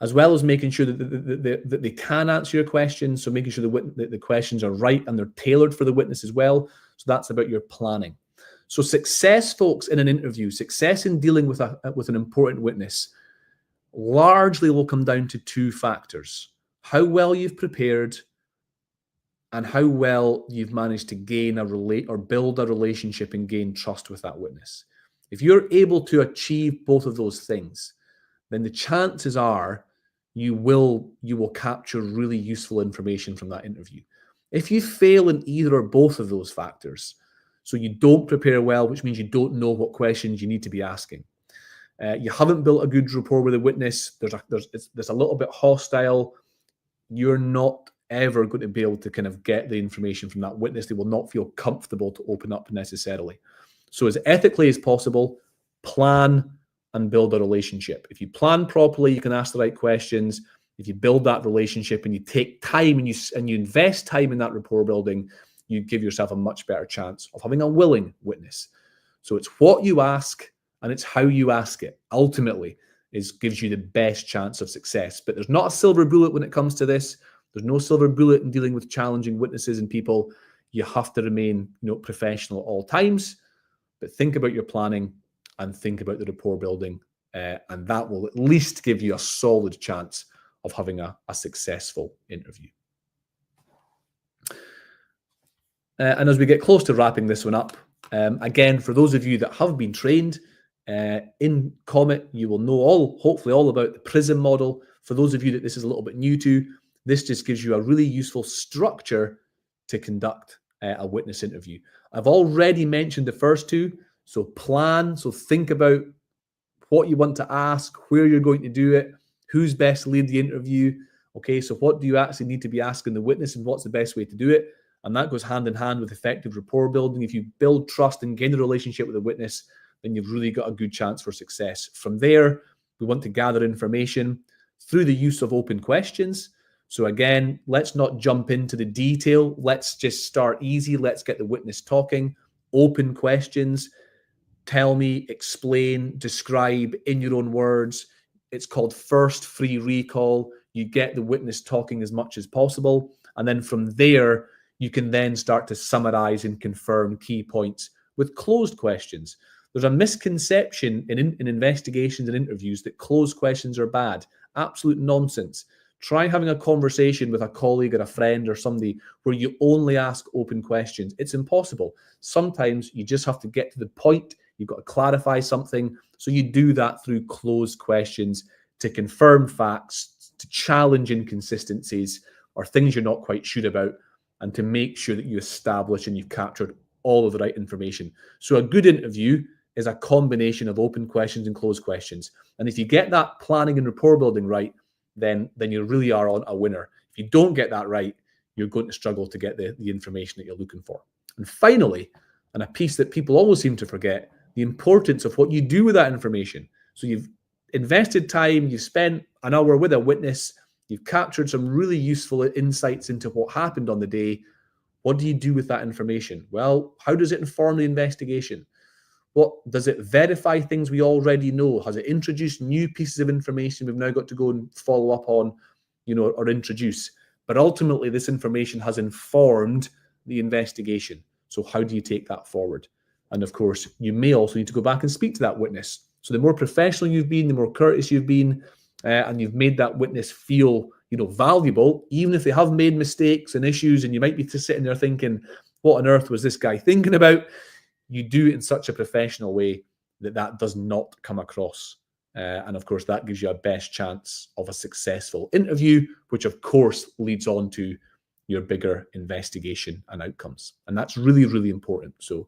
as well as making sure that they can answer your questions. So making sure the questions are right and they're tailored for the witness as well. So that's about your planning. So success, folks, in an interview, success in dealing with an important witness, largely will come down to 2 factors: how well you've prepared and how well you've managed to gain build a relationship and gain trust with that witness. If you're able to achieve both of those things, then the chances are you will capture really useful information from that interview. If you fail in either or both of those factors, so you don't prepare well, which means you don't know what questions you need to be asking, you haven't built a good rapport with a witness, there's a little bit hostile, you're not ever going to be able to kind of get the information from that witness. They will not feel comfortable to open up necessarily. So as ethically as possible, plan and build a relationship. If you plan properly, you can ask the right questions. If you build that relationship and you take time and you invest time in that rapport building, you give yourself a much better chance of having a willing witness. So it's what you ask and it's how you ask it ultimately gives you the best chance of success. But there's not a silver bullet when it comes to this. There's no silver bullet in dealing with challenging witnesses and people. You have to remain, professional at all times. But think about your planning and think about the rapport building, and that will at least give you a solid chance of having a successful interview. And as we get close to wrapping this one up, again, for those of you that have been trained in COMET, you will know hopefully all about the PRISM model. For those of you that this is a little bit new to, this just gives you a really useful structure to conduct a witness interview. I've already mentioned the first 2. So plan, so think about what you want to ask, where you're going to do it, who's best to lead the interview. Okay, so what do you actually need to be asking the witness and what's the best way to do it? And that goes hand in hand with effective rapport building. If you build trust and gain a relationship with a witness, then you've really got a good chance for success. From there, we want to gather information through the use of open questions. So again, let's not jump into the detail. Let's just start easy. Let's get the witness talking. Open questions. Tell me, explain, describe in your own words. It's called first free recall. You get the witness talking as much as possible. And then from there, you can then start to summarize and confirm key points with closed questions. There's a misconception in investigations and interviews that closed questions are bad. Absolute nonsense. Try having a conversation with a colleague or a friend or somebody where you only ask open questions. It's impossible. Sometimes you just have to get to the point. You've got to clarify something. So you do that through closed questions to confirm facts, to challenge inconsistencies or things you're not quite sure about, and to make sure that you establish and you've captured all of the right information. So a good interview is a combination of open questions and closed questions. And if you get that planning and rapport building right, then you really are on a winner. If you don't get that right, you're going to struggle to get the information that you're looking for. And finally, and a piece that people always seem to forget, the importance of what you do with that information. So you've invested time, you've spent an hour with a witness, you've captured some really useful insights into what happened on the day. What do you do with that information? Well, how does it inform the investigation? What does it verify things we already know? Has it introduced new pieces of information we've now got to go and follow up on, or introduce? But ultimately, this information has informed the investigation. So how do you take that forward? And of course, you may also need to go back and speak to that witness. So the more professional you've been, the more courteous you've been, and you've made that witness feel, valuable, even if they have made mistakes and issues, and you might be just sitting there thinking, what on earth was this guy thinking about? You do it in such a professional way that does not come across. And of course, that gives you a best chance of a successful interview, which of course leads on to your bigger investigation and outcomes. And that's really, really important. So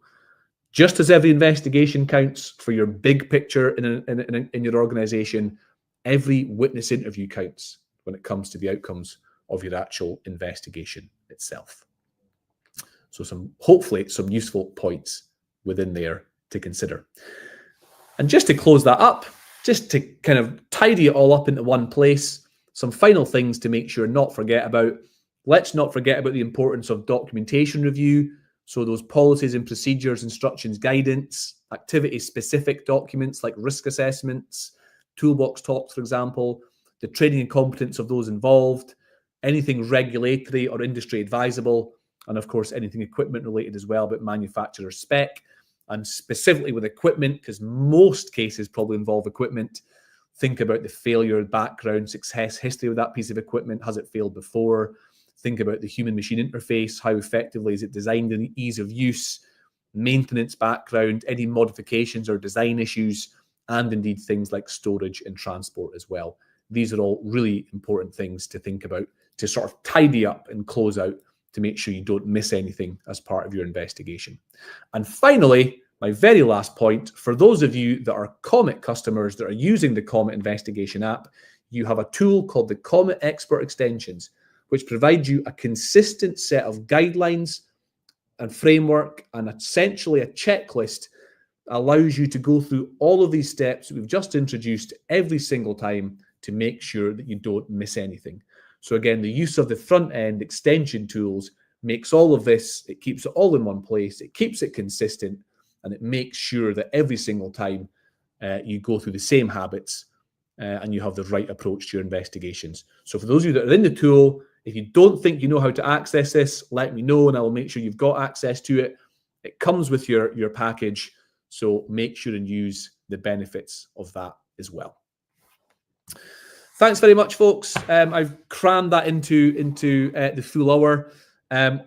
just as every investigation counts for your big picture in your organization, every witness interview counts when it comes to the outcomes of your actual investigation itself. So hopefully some useful points within there to consider. And just to close that up, just to kind of tidy it all up into one place, some final things to make sure not forget about. Let's not forget about the importance of documentation review. So those policies and procedures, instructions, guidance, activity-specific documents like risk assessments, toolbox talks, for example, the training and competence of those involved, anything regulatory or industry advisable, and of course, anything equipment related as well, but manufacturer spec. And specifically with equipment, because most cases probably involve equipment, think about the failure, background, success history of that piece of equipment. Has it failed before? Think about the human-machine interface. How effectively is it designed and ease of use, maintenance background, any modifications or design issues, and indeed things like storage and transport as well. These are all really important things to think about, to sort of tidy up and close out, to make sure you don't miss anything as part of your investigation. And finally, my very last point, for those of you that are COMET customers that are using the COMET investigation app, you have a tool called the COMET Expert Extensions, which provides you a consistent set of guidelines and framework and essentially a checklist allows you to go through all of these steps that we've just introduced every single time to make sure that you don't miss anything. So again, the use of the front end extension tools makes all of this, it keeps it all in one place, it keeps it consistent, and it makes sure that every single time you go through the same habits and you have the right approach to your investigations. So for those of you that are in the tool, if you don't think you know how to access this, let me know and I will make sure you've got access to it. It comes with your package, so make sure and use the benefits of that as well. Thanks very much, folks. I've crammed that into the full hour.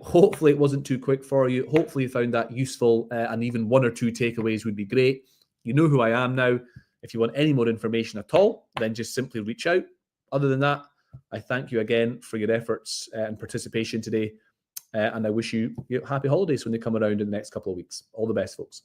Hopefully it wasn't too quick for you. Hopefully you found that useful, and even one or two takeaways would be great. You know who I am now. If you want any more information at all, then just simply reach out. Other than that, I thank you again for your efforts and participation today, and I wish you happy holidays when they come around in the next couple of weeks. All the best, folks.